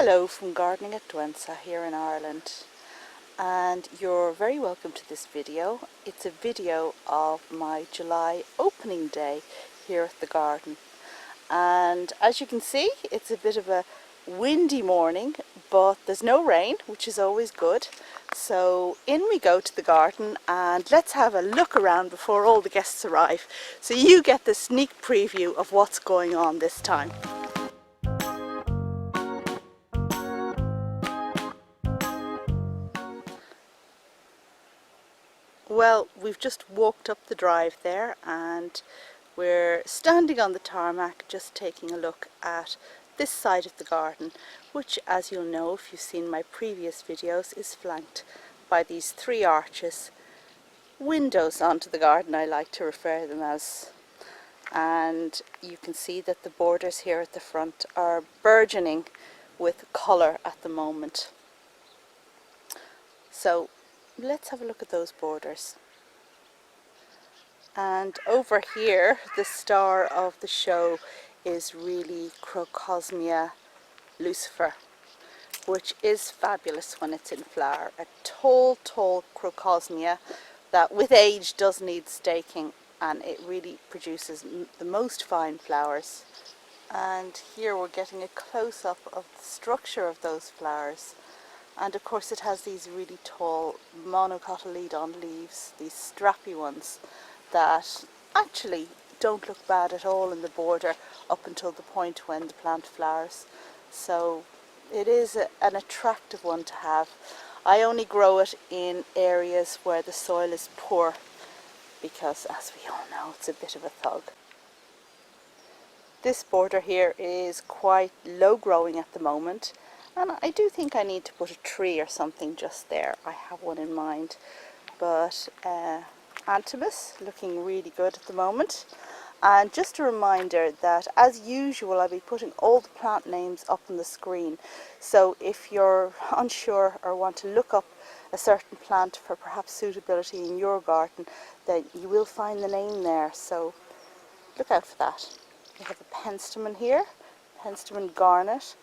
Hello from Gardening at Douentza here in Ireland, and you're very welcome to this video. It's a video of my July opening day here at the garden, and as you can see it's a bit of a windy morning, but there's no rain, which is always good. So in we go to the garden and let's have a look around before all the guests arrive, so you get the sneak preview of what's going on this time. Well, we've just walked up the drive there and we're standing on the tarmac just taking a look at this side of the garden, which, as you'll know if you've seen my previous videos, is flanked by these three arches, windows onto the garden I like to refer to them as. And you can see that the borders here at the front are burgeoning with colour at the moment. So let's have a look at those borders. And over here, the star of the show is really Crocosmia Lucifer, which is fabulous when it's in flower. A tall Crocosmia that with age does need staking, and it really produces the most fine flowers. And here we're getting a close-up of the structure of those flowers. And of course it has these really tall monocotyledon leaves, these strappy ones that actually don't look bad at all in the border up until the point when the plant flowers. So it is an attractive one to have. I only grow it in areas where the soil is poor because, as we all know, it's a bit of a thug. This border here is quite low growing at the moment. And I do think I need to put a tree or something just there. I have one in mind. But Anthemis looking really good at the moment. And just a reminder that, as usual, I'll be putting all the plant names up on the screen. So if you're unsure or want to look up a certain plant for perhaps suitability in your garden, then you will find the name there. So look out for that. We have a Penstemon here, Penstemon Garnet.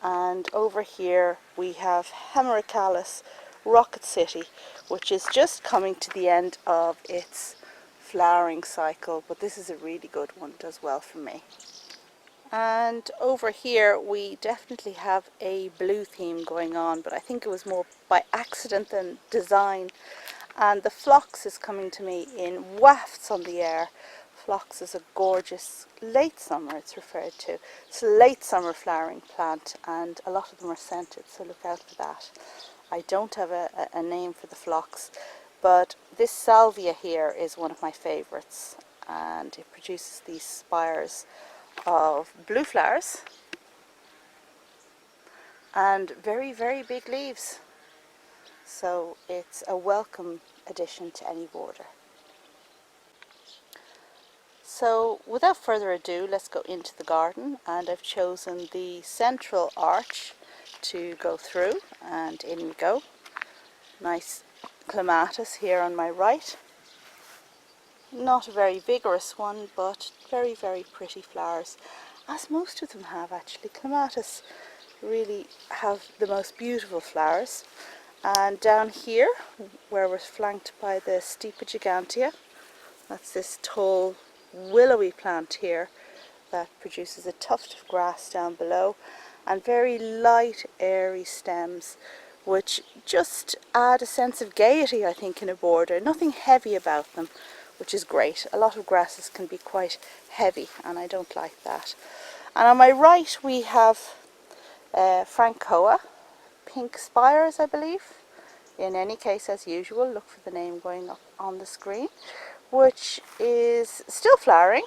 And over here we have Hemerocallis Rocket City, which is just coming to the end of its flowering cycle, but this is a really good one, does well for me. And over here we definitely have a blue theme going on, but I think it was more by accident than design. And the phlox is coming to me in wafts on the air. Phlox is a gorgeous late summer, it's referred to. It's a late summer flowering plant, and a lot of them are scented, so look out for that. I don't have a name for the phlox, but this Salvia here is one of my favourites, and it produces these spires of blue flowers and very big leaves. So it's a welcome addition to any border. So without further ado, let's go into the garden, and I've chosen the central arch to go through, and in we go. Nice Clematis here on my right. Not a very vigorous one, but very pretty flowers, as most of them have actually. Clematis really have the most beautiful flowers. And down here, where we're flanked by the Stipa gigantea, that's this tall willowy plant here that produces a tuft of grass down below, and very light airy stems which just add a sense of gaiety, I think, in a border. Nothing heavy about them, which is great. A lot of grasses can be quite heavy and I don't like that. And on my right we have Francoa, pink spires I believe. In any case, as usual, look for the name going up on the screen, which is still flowering,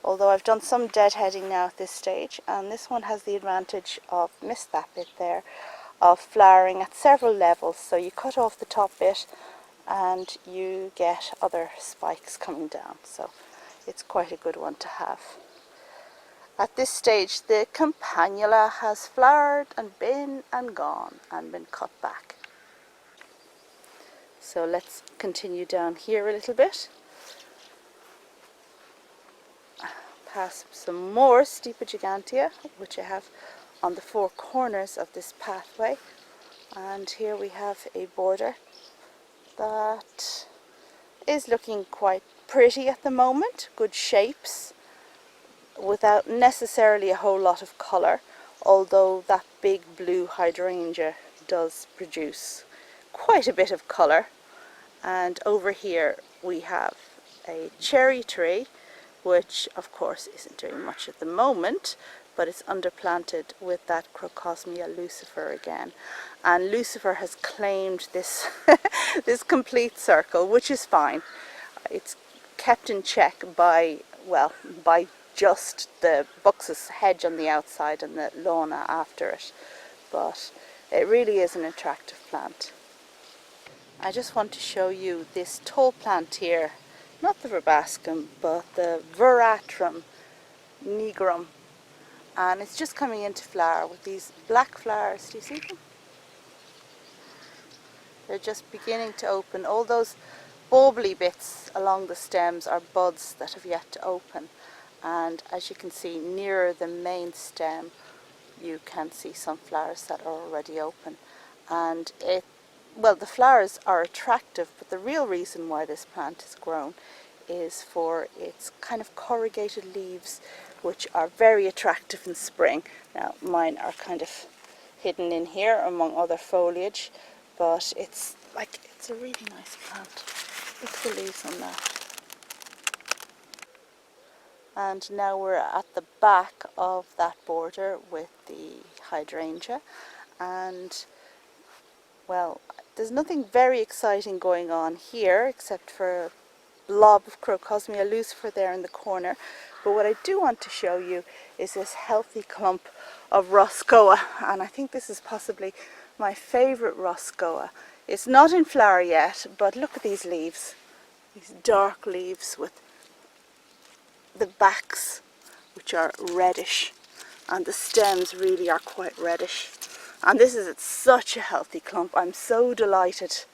although I've done some deadheading now at this stage, and this one has the advantage of, missed that bit there, of flowering at several levels. So you cut off the top bit and you get other spikes coming down, so it's quite a good one to have. At this stage the campanula has flowered and been and gone and been cut back. So let's continue down here a little bit. Past some more Stipa gigantea, which I have on the four corners of this pathway. And here we have a border that is looking quite pretty at the moment, good shapes, without necessarily a whole lot of colour, although that big blue hydrangea does produce quite a bit of colour. And over here we have a cherry tree, which of course isn't doing much at the moment, but it's underplanted with that Crocosmia Lucifer again. And Lucifer has claimed this this complete circle, which is fine. It's kept in check by, well, by just the Buxton hedge on the outside and the launa after it, but it really is an attractive plant. I just want to show you this tall plant here, not the verbascum, but the Veratrum nigrum, and it's just coming into flower with these black flowers. Do you see them? They're just beginning to open. All those bauble bits along the stems are buds that have yet to open, and as you can see nearer the main stem you can see some flowers that are already open. And well, the flowers are attractive, but the real reason why this plant is grown is for its kind of corrugated leaves, which are very attractive in spring. Now mine are kind of hidden in here among other foliage, but it's a really nice plant. Look at the leaves on that. And now we're at the back of that border with the hydrangea, and well, there's nothing very exciting going on here except for a blob of Crocosmia Lucifer there in the corner. But what I do want to show you is this healthy clump of Roscoea, and I think this is possibly my favourite Roscoea. It's not in flower yet, but look at these leaves, these dark leaves with the backs which are reddish, and the stems really are quite reddish. And this is such a healthy clump. I'm so delighted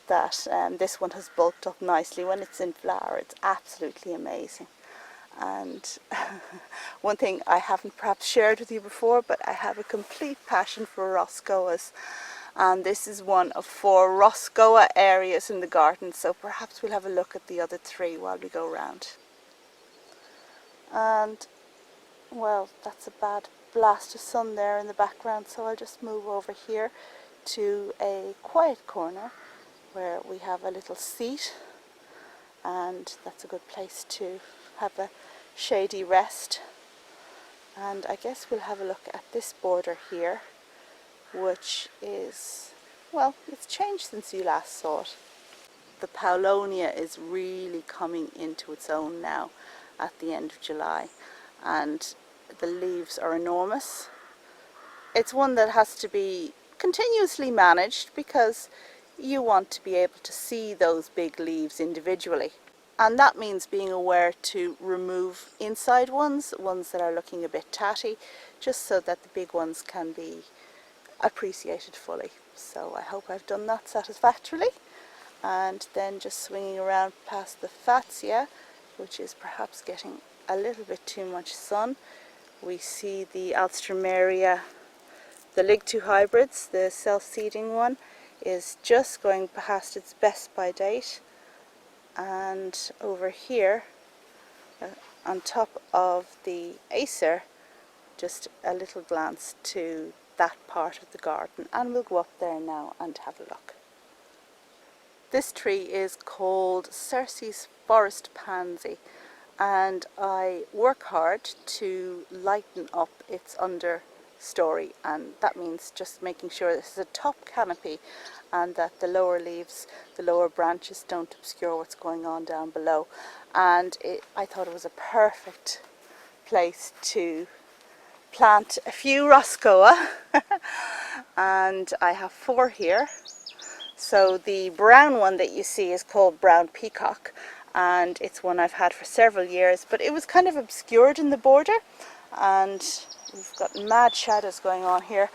that this one has bulked up nicely. When it's in flower, it's absolutely amazing. And one thing I haven't perhaps shared with you before, but I have a complete passion for Roscoeas. And this is one of 4 Roscoea areas in the garden, so perhaps we'll have a look at the other 3 while we go round. And well, that's a bad blast of sun there in the background, so I'll just move over here to a quiet corner where we have a little seat, and that's a good place to have a shady rest. And I guess we'll have a look at this border here, which is, well, it's changed since you last saw it. The Paulownia is really coming into its own now at the end of July, and the leaves are enormous. It's one that has to be continuously managed because you want to be able to see those big leaves individually, and that means being aware to remove inside ones that are looking a bit tatty, just so that the big ones can be appreciated fully. So I hope I've done that satisfactorily. And then just swinging around past the Fatsia, which is perhaps getting a little bit too much sun, we see the Alstroemeria, the Ligtu hybrids. The self-seeding one is just going past its best by date. And over here, on top of the Acer, just a little glance to that part of the garden, and we'll go up there now and have a look. This tree is called Cercis Forest Pansy, and I work hard to lighten up its understory, and that means just making sure this is a top canopy and that the lower leaves, the lower branches don't obscure what's going on down below. And I thought it was a perfect place to plant a few Roscoea and I have 4 here. So the brown one that you see is called Brown Peacock, and it's one I've had for several years, but it was kind of obscured in the border, and we've got mad shadows going on here.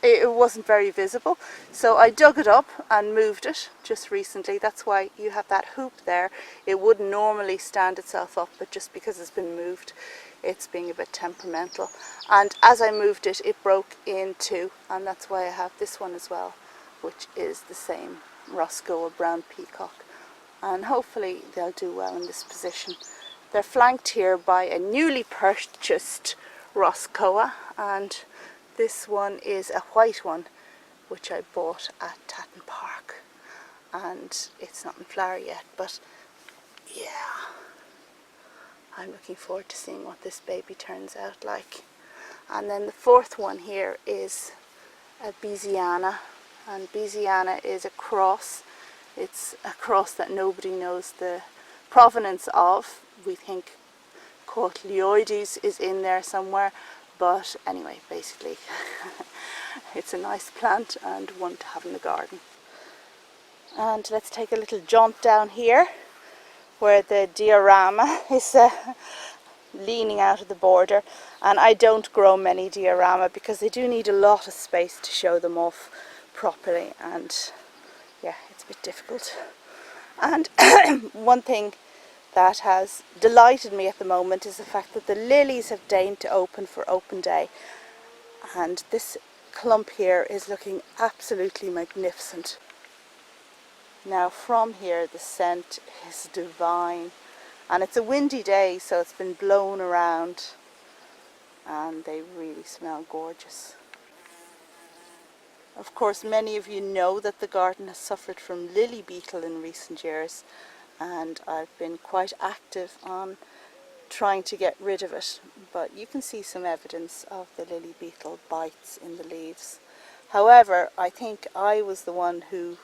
It wasn't very visible, so I dug it up and moved it just recently. That's why you have that hoop there. It wouldn't normally stand itself up, but just because it's been moved, it's being a bit temperamental. And as I moved it, it broke in two, and that's why I have this one as well, which is the same Roscoea Brown Peacock. And hopefully they'll do well in this position. They're flanked here by a newly purchased Roscoea, and this one is a white one which I bought at Tatton Park, and it's not in flower yet, but yeah, I'm looking forward to seeing what this baby turns out like. And then the fourth one here is a Beziana, and Beziana is a cross. It's a cross that nobody knows the provenance of. We think Cotyloides is in there somewhere, but anyway, basically it's a nice plant and one to have in the garden. And let's take a little jaunt down here where the diorama is leaning out of the border. And I don't grow many diorama because they do need a lot of space to show them off properly, and yeah, it's a bit difficult. And one thing that has delighted me at the moment is the fact that the lilies have deigned to open for open day, and this clump here is looking absolutely magnificent. Now from here the scent is divine, and it's a windy day, so it's been blown around, and they really smell gorgeous. Of course, many of you know that the garden has suffered from lily beetle in recent years, and I've been quite active on trying to get rid of it, but you can see some evidence of the lily beetle bites in the leaves. However, I think I was the one who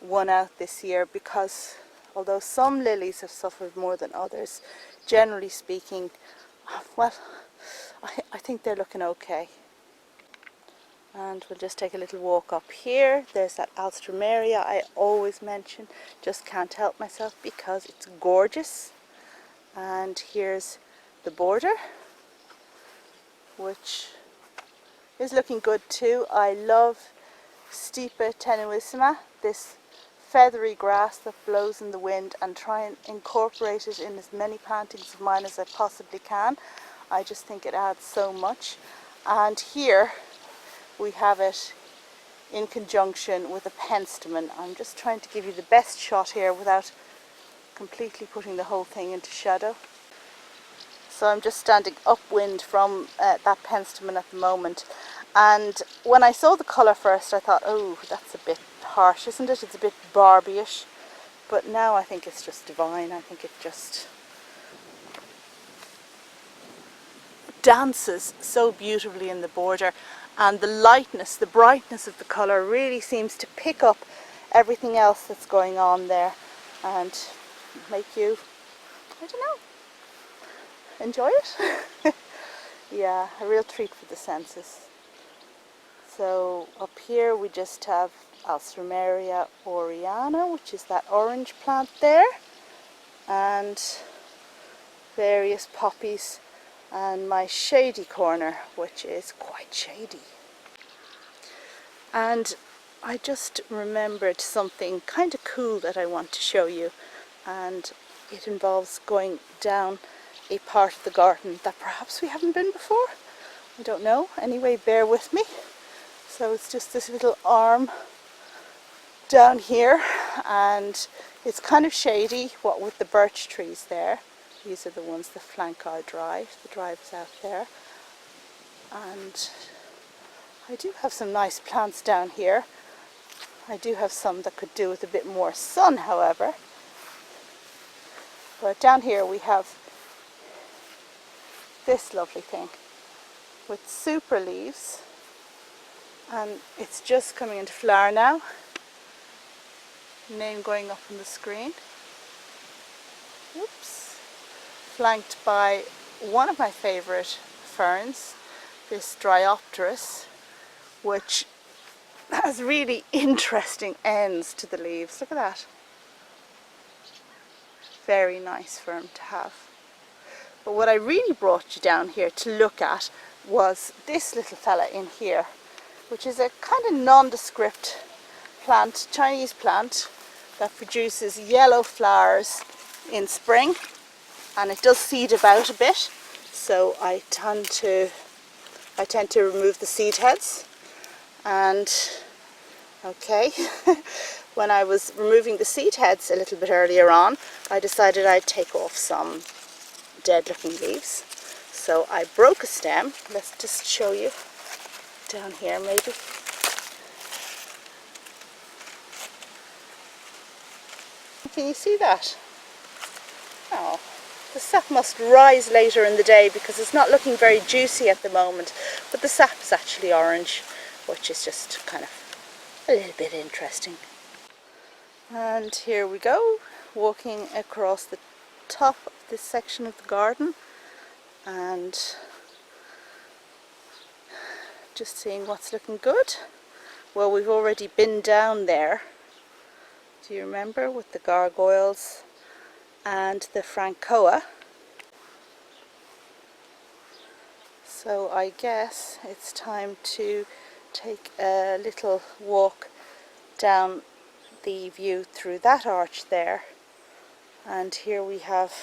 won out this year, because although some lilies have suffered more than others, generally speaking, well, I think they're looking okay. And we'll just take a little walk up here. There's that Alstroemeria I always mention, just can't help myself because it's gorgeous. And here's the border, which is looking good too. I love Stipa tenuissima, this feathery grass that blows in the wind, and try and incorporate it in as many plantings of mine as I possibly can. I just think it adds so much. And here we have it in conjunction with a Penstemon. I'm just trying to give you the best shot here without completely putting the whole thing into shadow. So I'm just standing upwind from that Penstemon at the moment, and when I saw the colour first I thought, oh, that's a bit harsh, isn't it? It's a bit Barbie-ish, but now I think it's just divine. I think it just dances so beautifully in the border, and the lightness, the brightness of the colour really seems to pick up everything else that's going on there and make you, I don't know, enjoy it. Yeah, a real treat for the senses. So up here we just have Alstroemeria Oriana, which is that orange plant there, and various poppies, and my shady corner, which is quite shady. And I just remembered something kind of cool that I want to show you, and it involves going down a part of the garden that perhaps we haven't been before. I don't know. Anyway, bear with me. So it's just this little arm down here, and it's kind of shady, what with the birch trees there. These are the ones that flank our drive. The drive is out there. And I do have some nice plants down here. I do have some that could do with a bit more sun, however. But down here we have this lovely thing with super leaves, and it's just coming into flower now. Name going up on the screen. Oops. Flanked by one of my favourite ferns, this Dryopteris, which has really interesting ends to the leaves. Look at that. Very nice fern to have. But what I really brought you down here to look at was this little fella in here, which is a kind of nondescript plant, Chinese plant, that produces yellow flowers in spring, and it does seed about a bit, so I tend to remove the seed heads. And okay, when I was removing the seed heads a little bit earlier on, I decided I'd take off some dead looking leaves. So I broke a stem. Let's just show you down here maybe. Can you see that? Oh, the sap must rise later in the day because it's not looking very juicy at the moment, but the sap is actually orange, which is just kind of a little bit interesting. And here we go, walking across the top of this section of the garden and just seeing what's looking good. Well, we've already been down there. Do you remember, with the gargoyles and the Francoa? So I guess it's time to take a little walk down the view through that arch there. And here we have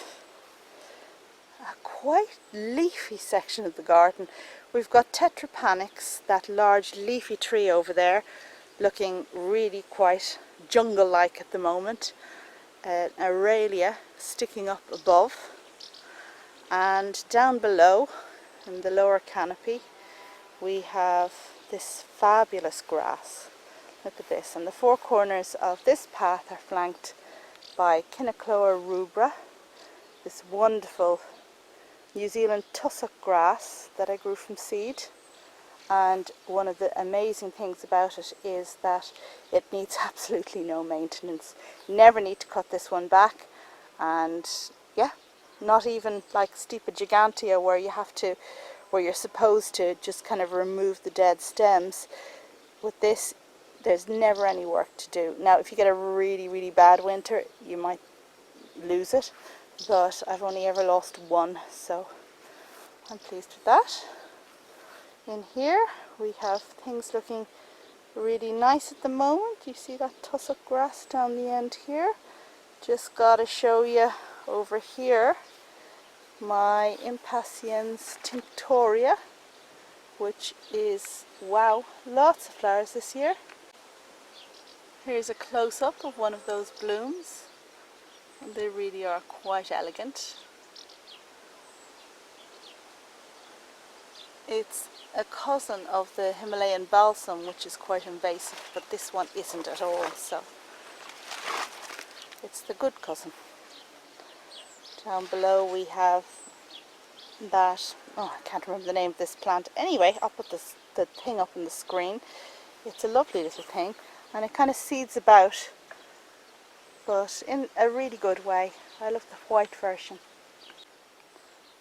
a quite leafy section of the garden. We've got Tetrapanax, that large leafy tree over there, looking really quite jungle-like at the moment. An Aralia sticking up above, and down below in the lower canopy we have this fabulous grass. Look at this, and the four corners of this path are flanked by Quinocloa rubra, this wonderful New Zealand tussock grass that I grew from seed. And one of the amazing things about it is that it needs absolutely no maintenance. You never need to cut this one back, and yeah, not even like Stipa gigantea where you're supposed to just kind of remove the dead stems. With this, there's never any work to do. Now, if you get a really, really bad winter, you might lose it, but I've only ever lost one, so I'm pleased with that. In here we have things looking really nice at the moment. You see that tussock grass down the end here. Just gotta show you over here my Impatiens tinctoria, which is, wow, lots of flowers this year. Here's a close-up of one of those blooms, and they really are quite elegant. It's a cousin of the Himalayan balsam, which is quite invasive, but this one isn't at all, so it's the good cousin. Down below we have that, oh, I can't remember the name of this plant. Anyway, I'll put the thing up on the screen. It's a lovely little thing, and it kind of seeds about, but in a really good way. I love the white version.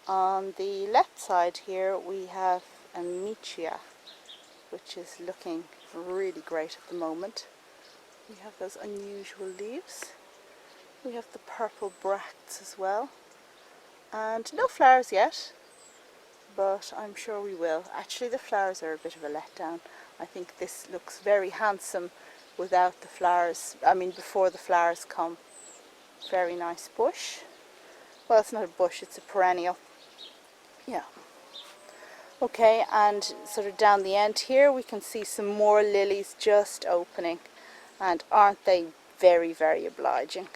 On the left side here we have a Michia, which is looking really great at the moment. We have those unusual leaves. We have the purple bracts as well. And no flowers yet, but I'm sure we will. Actually, the flowers are a bit of a letdown. I think this looks very handsome without the flowers, before the flowers come. Very nice bush. Well, it's not a bush, it's a perennial. Yeah. Okay, and sort of down the end here we can see some more lilies just opening, and aren't they very, very obliging?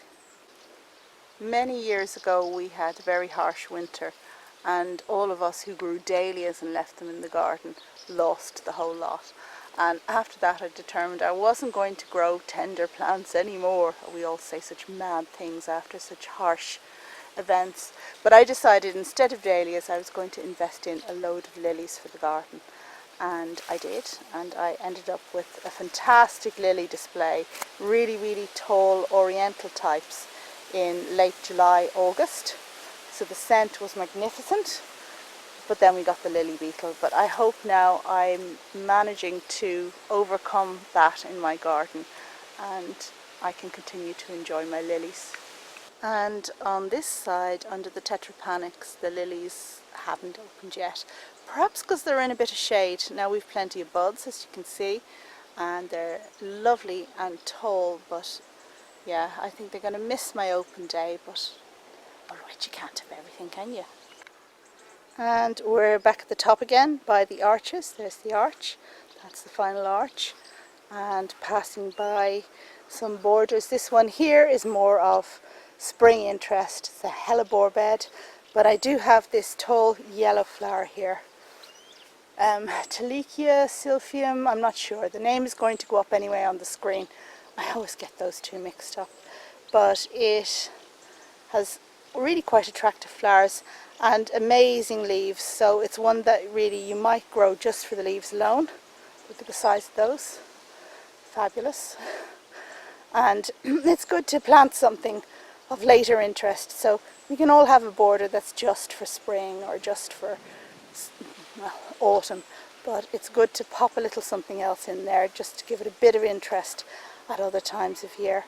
Many years ago we had a very harsh winter, and all of us who grew dahlias and left them in the garden lost the whole lot. And after that I determined I wasn't going to grow tender plants anymore. We all say such mad things after such harsh events, but I decided instead of dahlias I was going to invest in a load of lilies for the garden, and I did, and I ended up with a fantastic lily display, really, really tall oriental types in late July, August. So the scent was magnificent, but then we got the lily beetle. But I hope now I'm managing to overcome that in my garden, and I can continue to enjoy my lilies. And on this side, under the Tetrapanax, the lilies haven't opened yet. Perhaps because they're in a bit of shade. Now we've plenty of buds, as you can see, and they're lovely and tall, but yeah, I think they're going to miss my open day, but alright, you can't have everything, can you? And we're back at the top again by the arches. There's the arch, that's the final arch, and passing by some borders. This one here is more of spring interest. It's a hellebore bed, but I do have this tall yellow flower here. Telichia silphium, I'm not sure. The name is going to go up anyway on the screen. I always get those two mixed up. But it has really quite attractive flowers and amazing leaves. So it's one that really you might grow just for the leaves alone. Look at the size of those. Fabulous. And it's good to plant something of later interest. So we can all have a border that's just for spring or just for autumn, but it's good to pop a little something else in there just to give it a bit of interest at other times of year.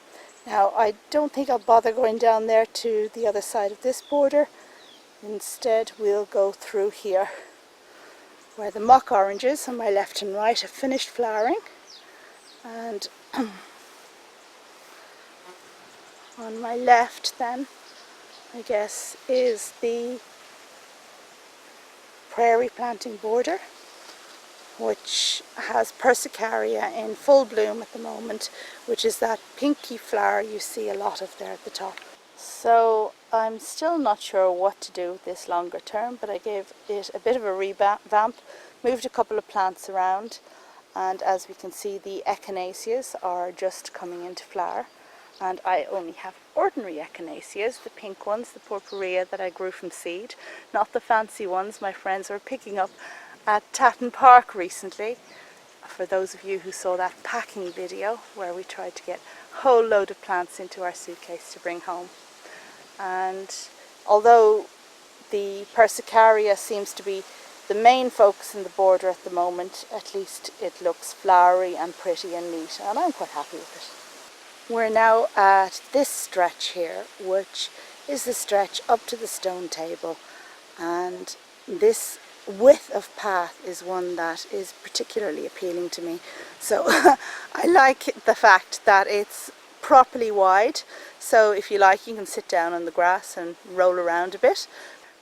Now I don't think I'll bother going down there to the other side of this border. Instead we'll go through here where the mock oranges on my left and right have finished flowering, and on my left then I guess is the prairie planting border, which has Persicaria in full bloom at the moment, which is that pinky flower you see a lot of there at the top. So I'm still not sure what to do with this longer term, but I gave it a bit of a revamp, moved a couple of plants around, and as we can see the echinaceas are just coming into flower. And I only have ordinary echinaceas, the pink ones, the purpurea that I grew from seed, not the fancy ones my friends were picking up at Tatton Park recently. For those of you who saw that packing video where we tried to get a whole load of plants into our suitcase to bring home. And although the Persicaria seems to be the main focus in the border at the moment, at least it looks flowery and pretty and neat, and I'm quite happy with it. We're now at this stretch here, which is the stretch up to the stone table, and this width of path is one that is particularly appealing to me. So I like the fact that it's properly wide, so if you like you can sit down on the grass and roll around a bit,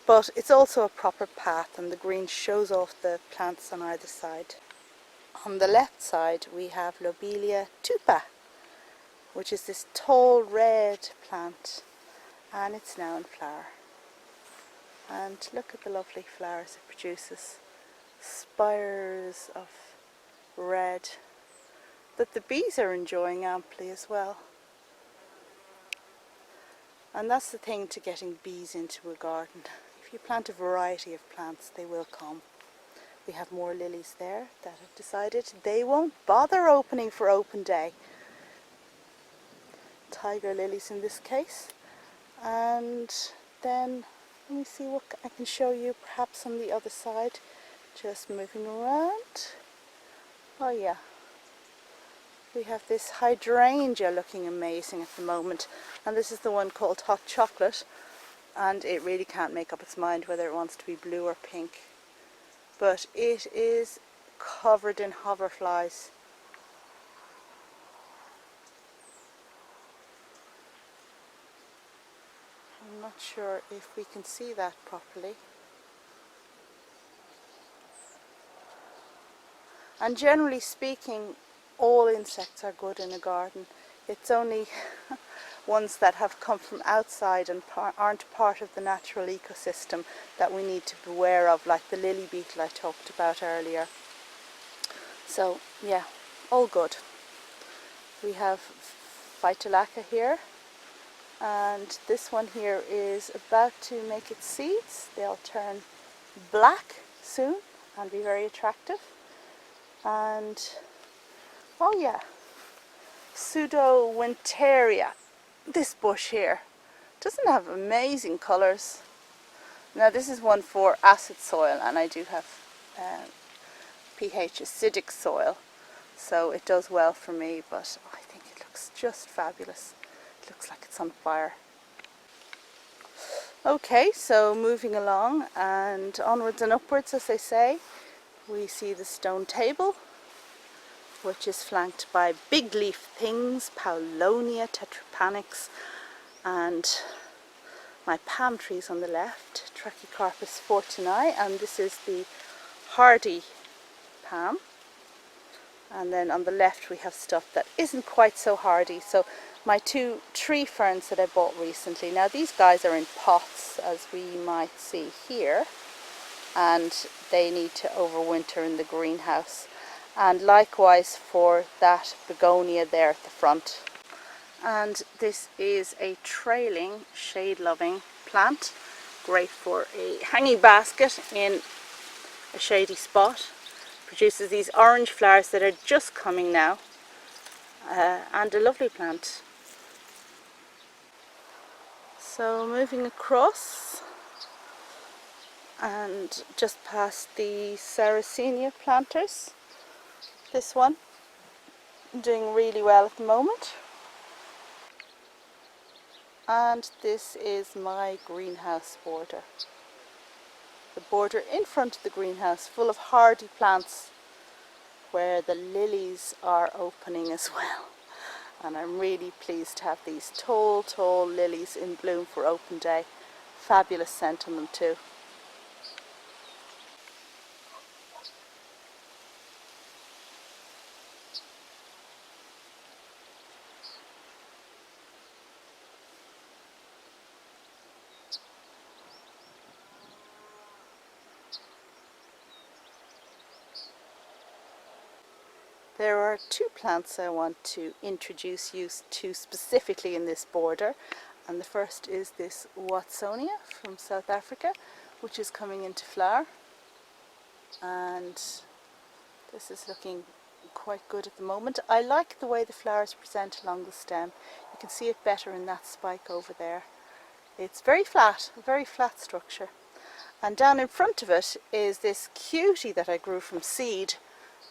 but it's also a proper path and the green shows off the plants on either side. On the left side we have Lobelia tupa, which is this tall red plant, and it's now in flower. And look at the lovely flowers it produces, spires of red that the bees are enjoying amply as well. And that's the thing to getting bees into a garden. If you plant a variety of plants, they will come. We have more lilies there that have decided they won't bother opening for open day. Tiger lilies in this case. And then let me see what I can show you perhaps on the other side. Just moving around. Oh yeah, we have this hydrangea looking amazing at the moment, and this is the one called Hot Chocolate, and it really can't make up its mind whether it wants to be blue or pink, but it is covered in hoverflies. I'm not sure if we can see that properly. And generally speaking, all insects are good in a garden. It's only ones that have come from outside and aren't part of the natural ecosystem that we need to be aware of, like the lily beetle I talked about earlier. So yeah, all good. We have Phytolacca here, and this one here is about to make its seeds. They'll turn black soon and be very attractive. And oh yeah, Douentza, this bush here, doesn't have amazing colours. Now this is one for acid soil, and I do have pH acidic soil, so it does well for me, but I think it looks just fabulous. It looks like it's on fire. Okay, so moving along and onwards and upwards, as they say, we see the stone table, which is flanked by big leaf things, Paulownia, tetrapanax, and my palm trees on the left, Trachycarpus fortini, and this is the hardy palm. And then on the left we have stuff that isn't quite so hardy. So my two tree ferns that I bought recently. Now these guys are in pots, as we might see here, and they need to overwinter in the greenhouse. And likewise for that begonia there at the front. And this is a trailing, shade-loving plant, great for a hanging basket in a shady spot. Produces these orange flowers that are just coming now, and a lovely plant. So moving across and just past the Sarracenia planters, this one doing really well at the moment. And this is my greenhouse border. The border in front of the greenhouse, full of hardy plants, where the lilies are opening as well. And I'm really pleased to have these tall, tall lilies in bloom for open day. Fabulous scent on them too. There are two plants I want to introduce you to specifically in this border, and the first is this Watsonia from South Africa, which is coming into flower, and this is looking quite good at the moment. I like the way the flowers present along the stem. You can see it better in that spike over there. It's very flat, a very flat structure. And down in front of it is this cutie that I grew from seed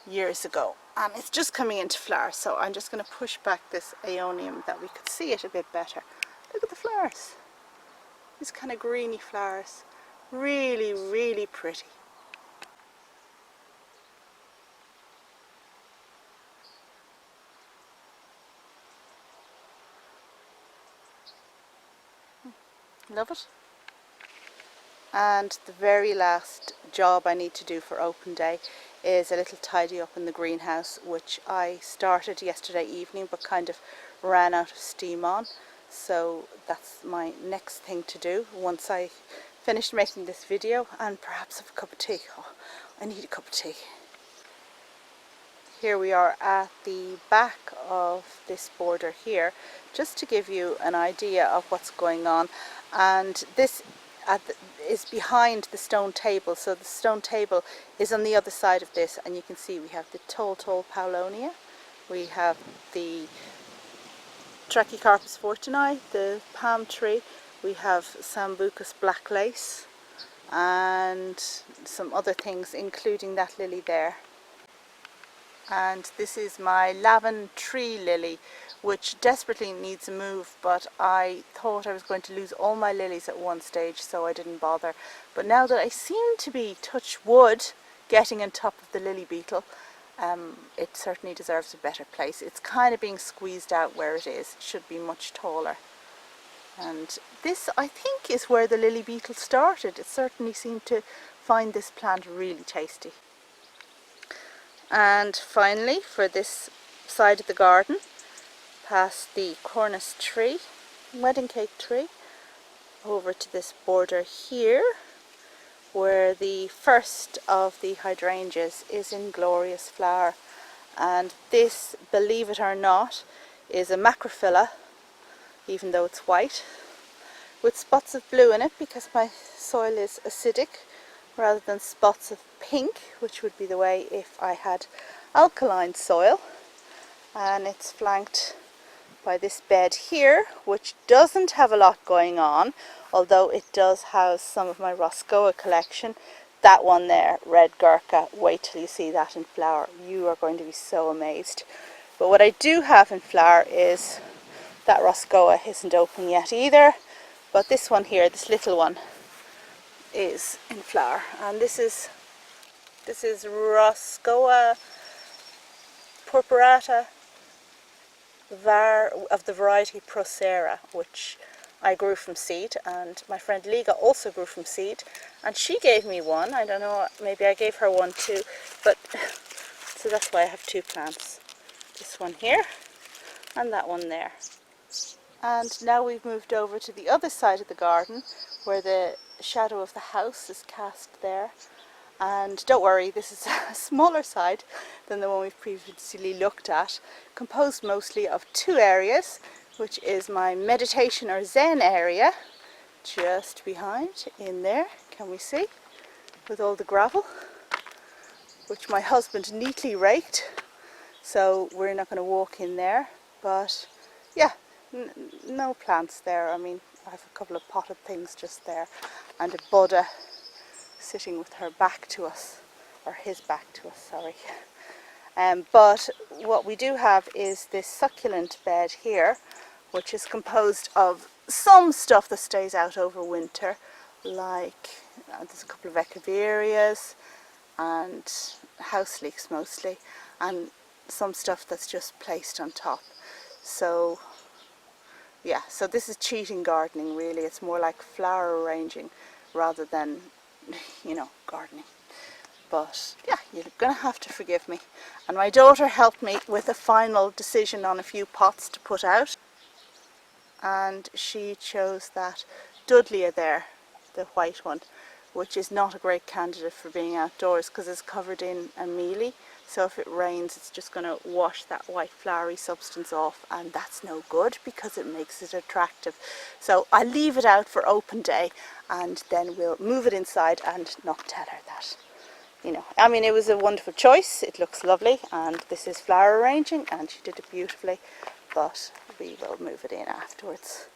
years ago, and it's just coming into flower, so I'm just going to push back this aeonium that we could see it a bit better. Look at the flowers, these kind of greeny flowers, really, really pretty. Love it. And the very last job I need to do for open day is a little tidy up in the greenhouse, which I started yesterday evening but kind of ran out of steam on. So that's my next thing to do once I finish making this video, and perhaps have a cup of tea. Oh, I need a cup of tea. Here we are at the back of this border here, just to give you an idea of what's going on. And this is behind the stone table, so the stone table is on the other side of this, and you can see we have the tall Paulownia, we have the Trachycarpus fortini, the palm tree, we have Sambucus black lace, and some other things, including that lily there. And this is my lavin tree lily, which desperately needs a move, but I thought I was going to lose all my lilies at one stage, so I didn't bother. But now that I seem to be, touch wood, getting on top of the lily beetle, it certainly deserves a better place. It's kind of being squeezed out where it is. It should be much taller. And this, I think, is where the lily beetle started. It certainly seemed to find this plant really tasty. And finally, for this side of the garden, past the cornice tree, wedding cake tree, over to this border here, where the first of the hydrangeas is in glorious flower. And this, believe it or not, is a macrophylla, even though it's white, with spots of blue in it because my soil is acidic, rather than spots of pink, which would be the way if I had alkaline soil. And it's flanked by this bed here, which doesn't have a lot going on, although it does house some of my Roscoea collection. That one there, red Gurkha, wait till you see that in flower. You are going to be so amazed. But what I do have in flower is that Roscoea isn't open yet either, but this one here, this little one, is in flower. And this is Roscoea purpurea of the variety Procera, which I grew from seed, and my friend Liga also grew from seed, and she gave me one. I don't know, maybe I gave her one too, but so that's why I have two plants. This one here and that one there. And now we've moved over to the other side of the garden where the shadow of the house is cast there. And don't worry, this is a smaller side than the one we've previously looked at, composed mostly of two areas, which is my meditation or Zen area, just behind in there, can we see, with all the gravel, which my husband neatly raked, so we're not going to walk in there, but yeah, no plants there. I mean, I have a couple of potted things just there, and a Buddha sitting with her back to us, or his back to us, sorry. But what we do have is this succulent bed here, which is composed of some stuff that stays out over winter, like there's a couple of echeverias and house leeks mostly, and some stuff that's just placed on top. So yeah, so this is cheating gardening really. It's more like flower arranging rather than, you know, gardening. But yeah, you're going to have to forgive me. And my daughter helped me with a final decision on a few pots to put out. And she chose that Dudleya there, the white one, which is not a great candidate for being outdoors because it's covered in a mealy. So if it rains, it's just going to wash that white flowery substance off, and that's no good because it makes it attractive. So I leave it out for open day, and then we'll move it inside and not tell her that. You know, I mean, it was a wonderful choice. It looks lovely, and this is flower arranging, and she did it beautifully, but we will move it in afterwards.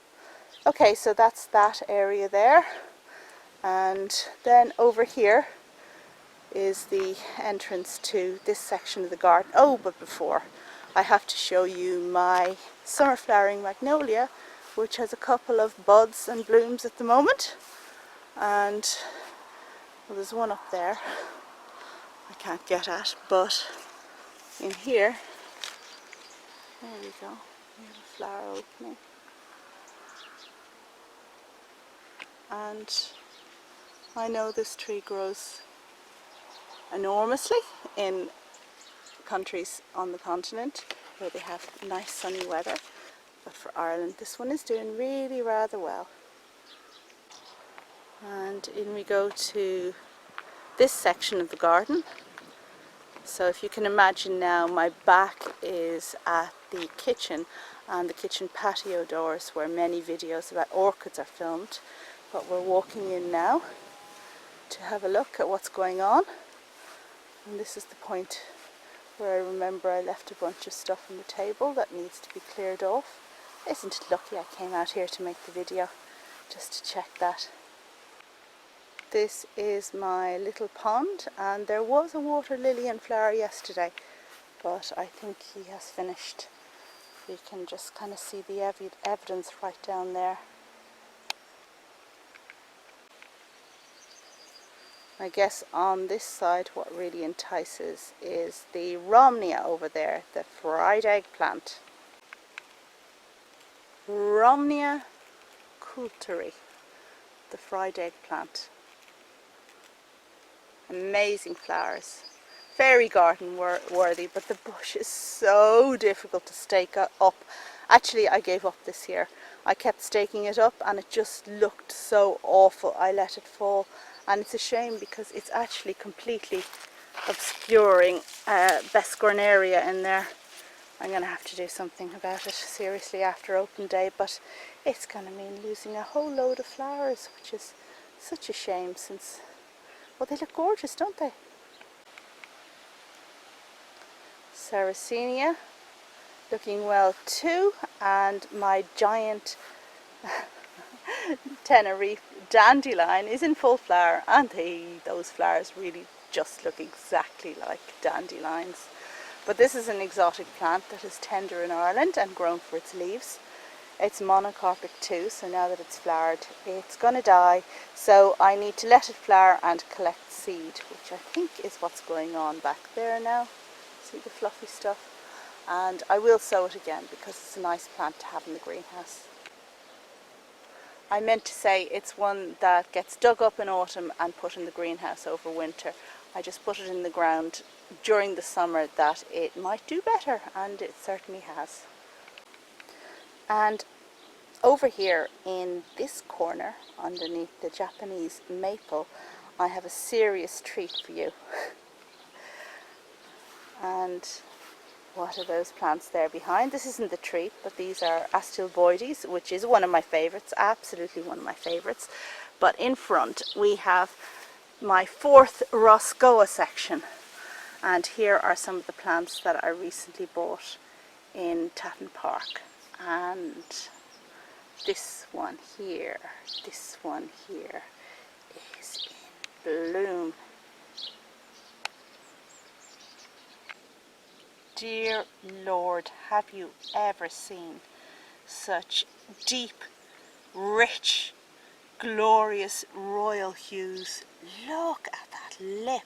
Okay, so that's that area there, and then over here is the entrance to this section of the garden. Oh, but before, I have to show you my summer flowering magnolia, which has a couple of buds and blooms at the moment. And well, there's one up there I can't get at, but in here, there we go, we have a flower opening. And I know this tree grows enormously in countries on the continent where they have nice sunny weather, but for Ireland this one is doing really rather well. And in we go to this section of the garden. So if you can imagine now, my back is at the kitchen and the kitchen patio doors where many videos about orchids are filmed, but we're walking in now to have a look at what's going on. And this is the point where I remember I left a bunch of stuff on the table that needs to be cleared off. Isn't it lucky I came out here to make the video just to check that. This is my little pond, and there was a water lily in flower yesterday, but I think he has finished. You can just kind of see the evidence right down there. I guess on this side what really entices is the Romnea over there, the fried eggplant. Romnea coulteri, the fried eggplant. Amazing flowers. Very garden worthy, but the bush is so difficult to stake up. Actually, I gave up this year. I kept staking it up and it just looked so awful. I let it fall. And it's a shame because it's actually completely obscuring Bescorneria in there. I'm going to have to do something about it seriously after open day, but it's going to mean losing a whole load of flowers, which is such a shame since, well, they look gorgeous, don't they? Sarracenia looking well too, and my giant Tenerife dandelion is in full flower, and those flowers really just look exactly like dandelions. But this is an exotic plant that is tender in Ireland and grown for its leaves. It's monocarpic too, so now that it's flowered, it's going to die. So I need to let it flower and collect seed, which I think is what's going on back there now. See the fluffy stuff? And I will sow it again because it's a nice plant to have in the greenhouse. I meant to say it's one that gets dug up in autumn and put in the greenhouse over winter. I just put it in the ground during the summer that it might do better, and it certainly has. And over here in this corner, underneath the Japanese maple, I have a serious treat for you. And what are those plants there behind? This isn't the treat, but these are Astilboides, which is one of my favourites, absolutely one of my favourites. But in front we have my fourth Roscoea section. And here are some of the plants that I recently bought in Tatton Park. And this one here is in bloom. Dear Lord, have you ever seen such deep, rich, glorious royal hues? Look at that lip.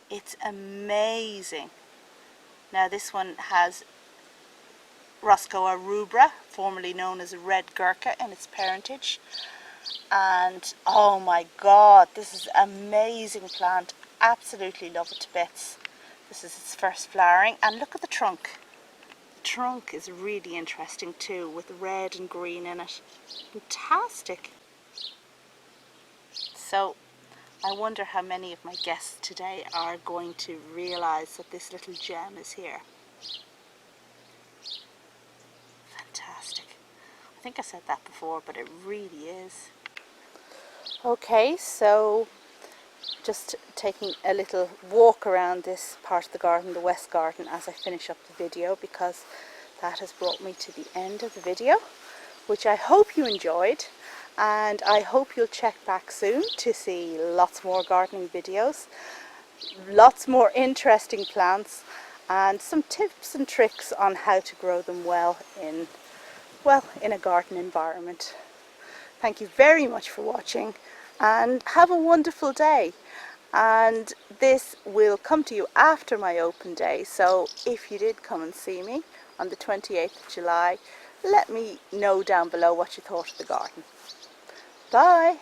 It's amazing. Now this one has Roscoea rubra, formerly known as red gurkha, in its parentage. And oh my God, this is an amazing plant. Absolutely love it to bits. This is its first flowering, and look at the trunk. The trunk is really interesting too, with red and green in it. Fantastic. So I wonder how many of my guests today are going to realise that this little gem is here. Fantastic. I think I said that before, but it really is. Okay, so just taking a little walk around this part of the garden, the west garden, as I finish up the video, because that has brought me to the end of the video, which I hope you enjoyed, and I hope you'll check back soon to see lots more gardening videos, lots more interesting plants, and some tips and tricks on how to grow them well in a garden environment. Thank you very much for watching, and have a wonderful day. And this will come to you after my open day, so if you did come and see me on the 28th of July, let me know down below what you thought of the garden. Bye!